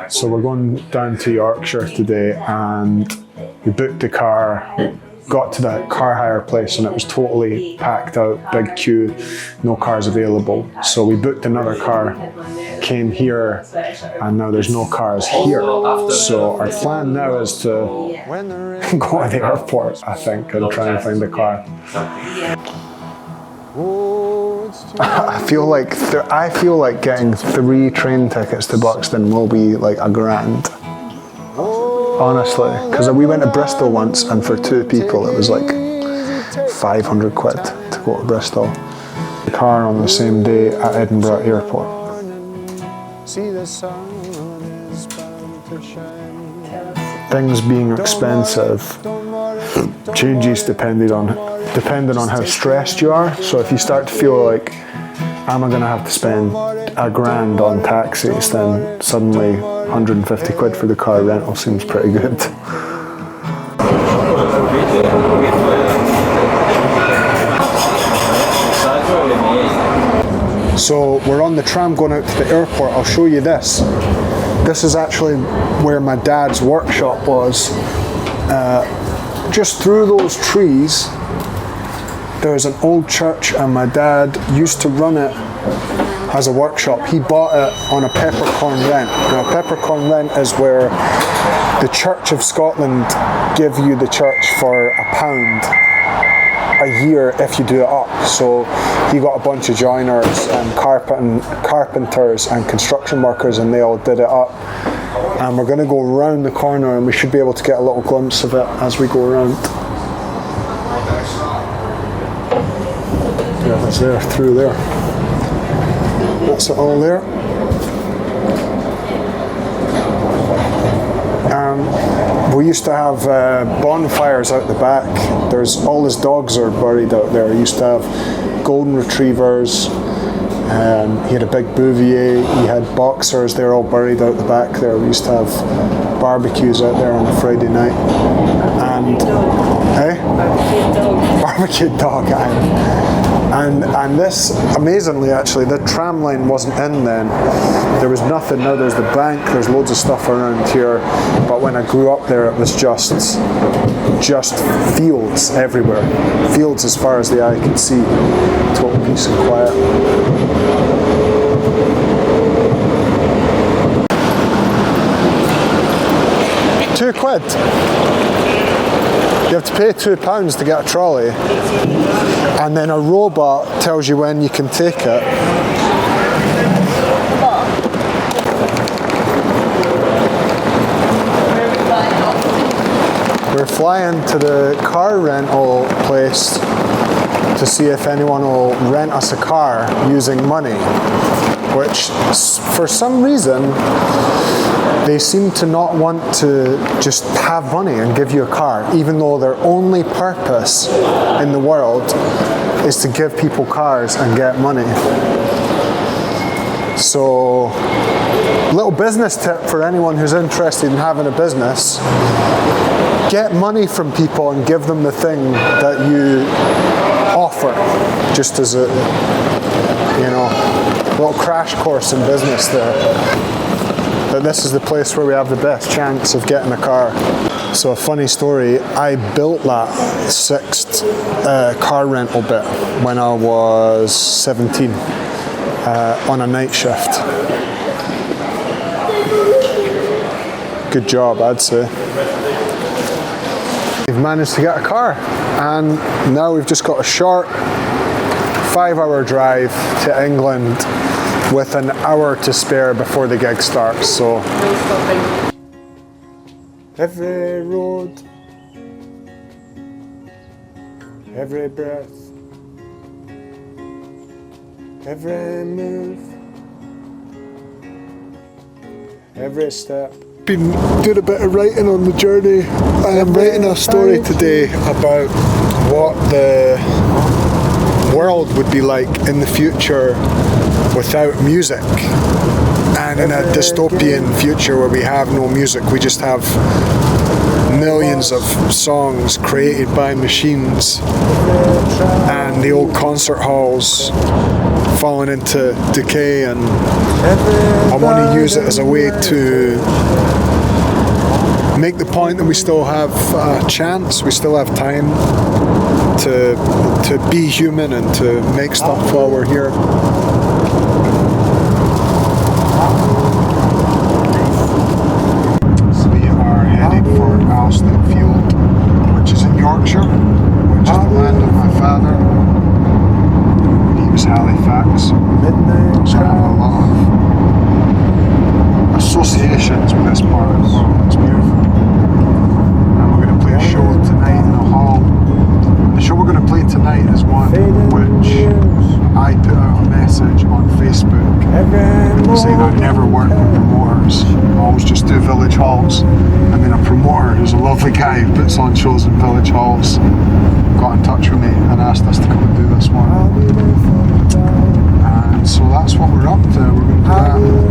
So we're going down to Yorkshire today, and we booked the car, got to the car hire place, and it was totally packed out, big queue, no cars available. So we booked another car, came here, and now there's no cars here. So our plan now is to go to the airport, I think, and try and find a car. I feel like getting 3 train tickets to Buxton will be like $1,000. Honestly, because we went to Bristol once, and for 2 people it was like 500 quid to go to Bristol. The car on the same day at Edinburgh Airport. Things being expensive changes depending on how stressed you are. So if you start to feel like, am I going to have to spend $1,000 on taxis, then suddenly 150 quid for the car rental seems pretty good. So we're on the tram going out to the airport. I'll show you this. This is actually where my dad's workshop was. Just through those trees, there's an old church, and my dad used to run it as a workshop. He bought it on a peppercorn rent. Now, a peppercorn rent is where the Church of Scotland give you the church for £1 a year if you do it up. So he got a bunch of joiners and carpenters and construction workers, and they all did it up. And we're going to go around the corner, and we should be able to get a little glimpse of it as we go around. Yeah, that's there, through there. That's it all there. We used to have bonfires out the back. There's all his dogs are buried out there. He used to have golden retrievers. He had a big bouvier. He had boxers. They're all buried out the back there. We used to have barbecues out there on a Friday night. And barbecue dog. And this, amazingly actually, the tram line wasn't in then. There was nothing. Now there's the bank, there's loads of stuff around here. But when I grew up there, it was just fields everywhere. Fields as far as the eye could see. Total peace and quiet. £2. You have to pay £2 to get a trolley, and then a robot tells you when you can take it. We're flying to the car rental place to see if anyone will rent us a car using money, which for some reason they seem to not want to just have money and give you a car, even though their only purpose in the world is to give people cars and get money. So, little business tip for anyone who's interested in having a business: get money from people and give them the thing that you offer, just as a, little crash course in business there. But this is the place where we have the best chance of getting a car. So a funny story, I built that 6th car rental bit when I was 17 on a night shift. Good job, I'd say. We've managed to get a car, and now we've just got a short 5-hour drive to England with an hour to spare before the gig starts. So every road, every breath, every move, every step. Been doing a bit of writing on the journey. I am writing a story today about what the world would be like in the future without music, and in a dystopian future where we have no music, we just have millions of songs created by machines, and the old concert halls falling into decay, and I want to use it as a way to make the point that we still have a chance, we still have time to be human and to make stuff while we're here. So we are headed for Alston Field, which is in Yorkshire, which is the land of my father. He was Halifax, so I have a lot of associations with this part of the world. It's beautiful. And we're going to play a show tonight in a hall. The show we're going to play tonight is one which I put out a message on Facebook saying I never work with promoters. I always just do village halls. And then a promoter who's a lovely guy who puts on shows in village halls got in touch with me and asked us to come and do this one. And so that's what we're up to. We're going to do that.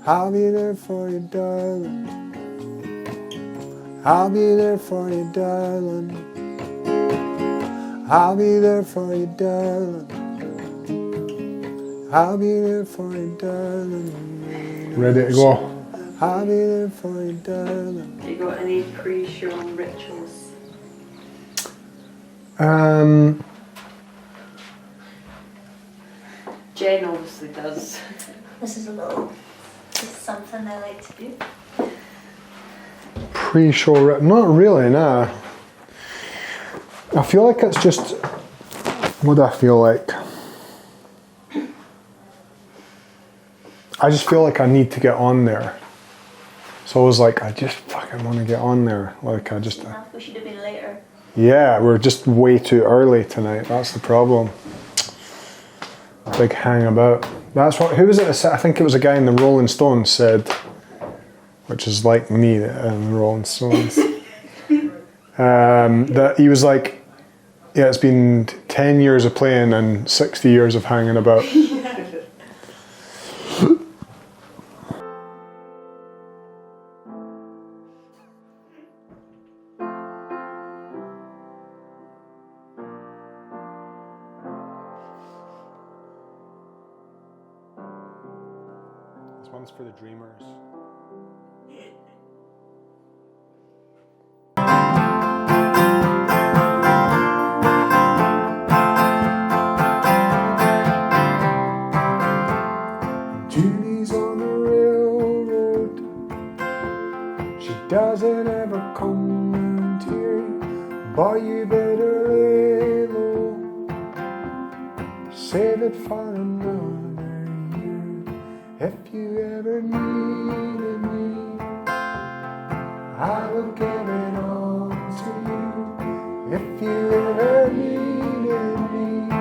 I'll be there for you, darling. I'll be there for you, darling. I'll be there for you, darling. I'll be there for you, darling. Ready to go. I'll be there for you, darling. Have you got any pre-show rituals? Jen obviously does. This is something I like to do. Pre-show, not really, nah. I feel like it's just, what do I feel like? I just feel like I need to get on there. So I was like, I just fucking want to get on there. Like I just... We should have been later. Yeah, we're just way too early tonight. That's the problem. Big hang about. That's what, who was it that said, I think it was a guy in the Rolling Stones said, which is like me in the Rolling Stones, that he was like, yeah, it's been 10 years of playing and 60 years of hanging about. This one's for the dreamers. Julie's on the railroad. She doesn't ever come round here. Boy, you better lay low. Save it for another year. If you ever needed me, I will give it all to you. If you ever needed me,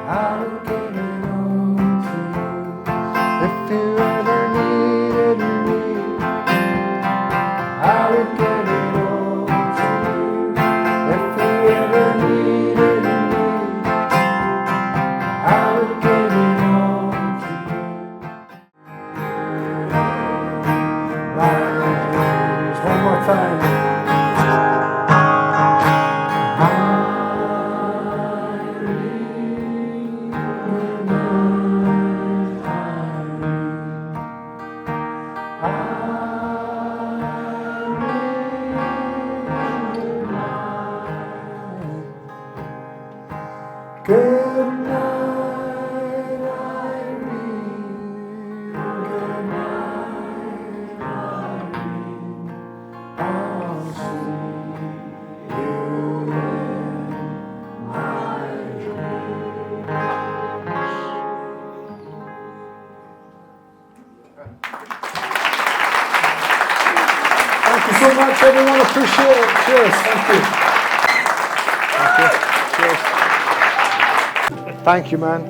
I will give it all to you. If you ever needed me, I would give it all to you. If you ever needed me, I would give it all to you. Rise, one more time. Good night, Irene. Good night, Irene. I'll see you in my dreams. Thank you so much, everyone. Appreciate it. Cheers. Thank you. Thank you. Cheers. Thank you, man.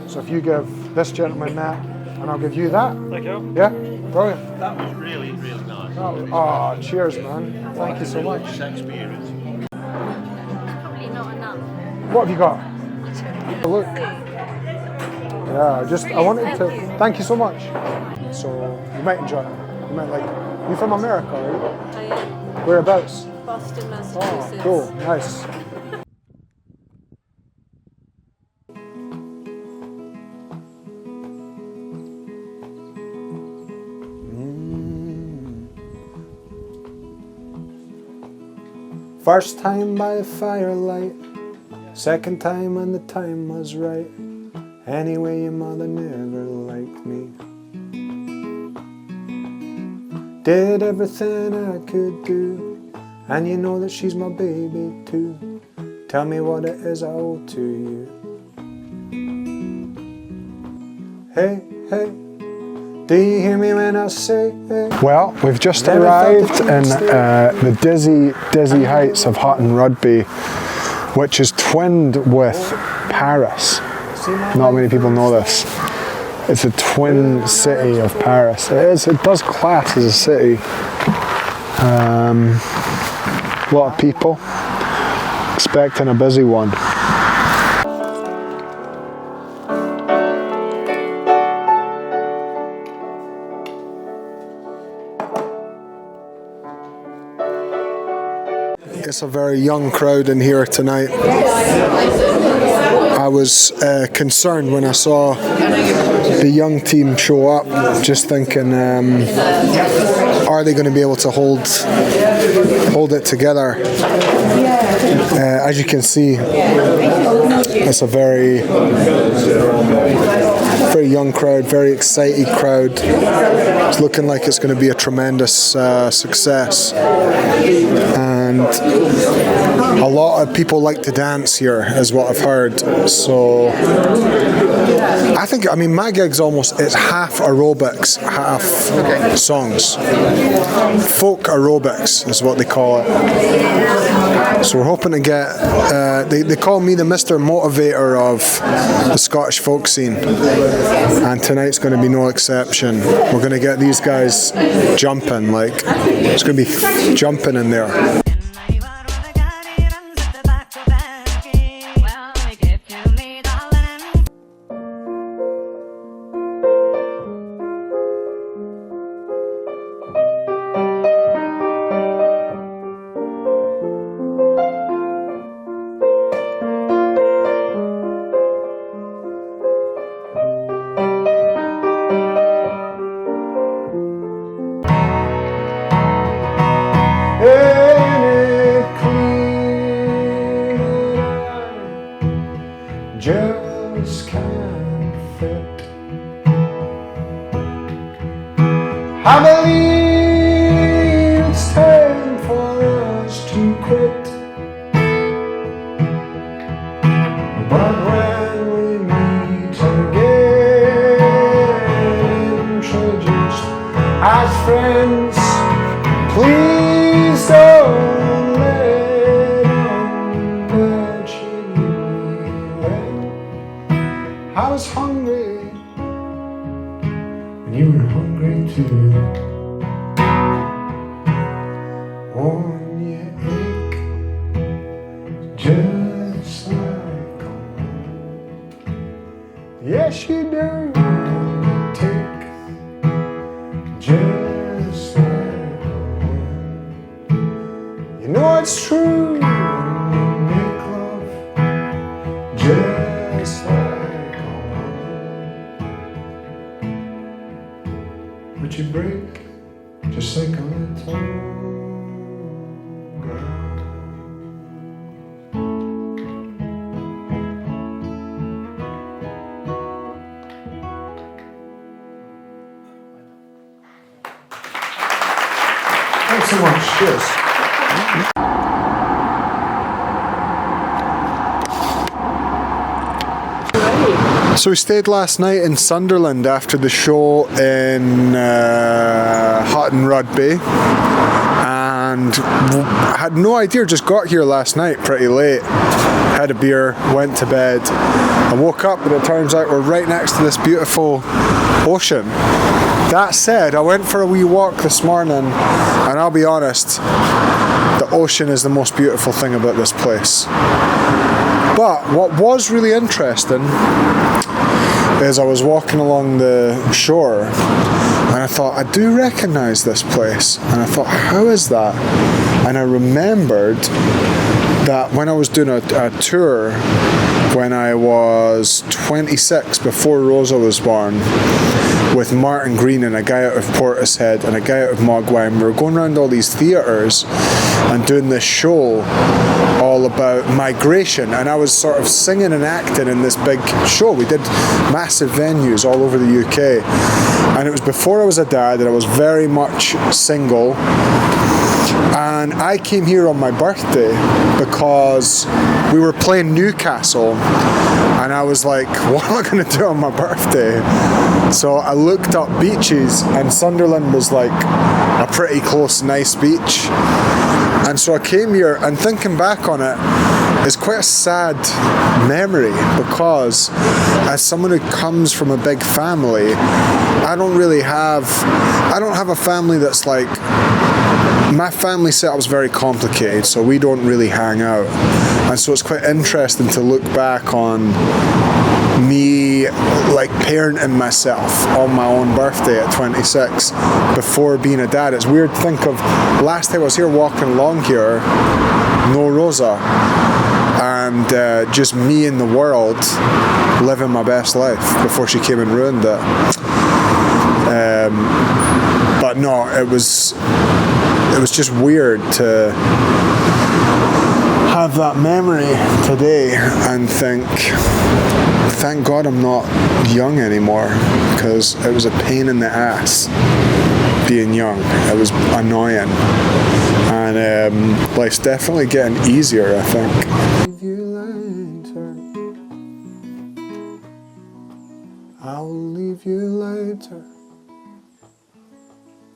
So if you give this gentleman that, and I'll give you that. Thank you. Yeah? Brilliant. That was really, really nice. Oh, cheers, man. Thank you so much. Experience. Probably not enough. What have you got? Look. Yeah, I wanted to, thank you so much. So, you might enjoy it. You might like. You from America, are you? I am Whereabouts? Boston, Oh, Massachusetts. cool. Nice. First time by the firelight, second time when the time was right. Anyway, your mother never liked me. Did everything I could do, and you know that she's my baby too. Tell me what it is I owe to you. Hey, hey, do you hear me when I say hey? Well, we've just arrived in the dizzy heights of Hutton Rugby, which is twinned with Paris. Not many people know this. It's a twin city of Paris. It does class as a city. A lot of people expecting a busy one. It's a very young crowd in here tonight. I was concerned when I saw the young team show up, just thinking, are they going to be able to hold it together? As you can see, it's a very young crowd, very excited crowd. It's looking like it's going to be a tremendous success. And a lot of people like to dance here, is what I've heard. So I mean, my gig's it's half aerobics, half songs. Folk aerobics is what they call it. So we're hoping to get, they call me the Mr. Motivator of the Scottish folk scene. And tonight's going to be no exception. We're going to get these guys jumping, like, it's going to be jumping in there. Just can't fit. I believe it's time for us to quit. But when we meet again, introduced as friends, please don't let on that you went. I was hungry, and you were hungry too. When you ache, just like a woman. Yes, you do. Take just like a woman. You know it's true. You make love just like a woman. But you break just like a little ground. Thanks so much. Cheers. So we stayed last night in Sunderland after the show in Hutton Rugby, and I had no idea, just got here last night pretty late, had a beer, went to bed. I woke up and it turns out we're right next to this beautiful ocean. That said, I went for a wee walk this morning, and I'll be honest, the ocean is the most beautiful thing about this place. But what was really interesting is I was walking along the shore And I thought, I do recognise this place. And I thought, how is that? And I remembered that when I was doing a tour when I was 26, before Rosa was born, with Martin Green and a guy out of Portishead and a guy out of Mogwai, we were going around all these theatres and doing this show all about migration, and I was sort of singing and acting in this big show. We did massive venues all over the UK, and it was before I was a dad, and I was very much single. And I came here on my birthday because we were playing Newcastle, and I was like, what am I going to do on my birthday? So I looked up beaches, and Sunderland was like a pretty close, nice beach. And so I came here, and thinking back on it, it's quite a sad memory, because as someone who comes from a big family, I don't have a family that's like, my family setup's very complicated, so we don't really hang out. And so it's quite interesting to look back on me like parenting myself on my own birthday at 26 before being a dad. It's weird to think of, last time I was here walking along here, no Rosa, and just me in the world living my best life before she came and ruined it. But no, it was just weird to have that memory today and think, thank God I'm not young anymore, because it was a pain in the ass being young. It was annoying, and life's definitely getting easier, I think. Leave you later. I will leave you later.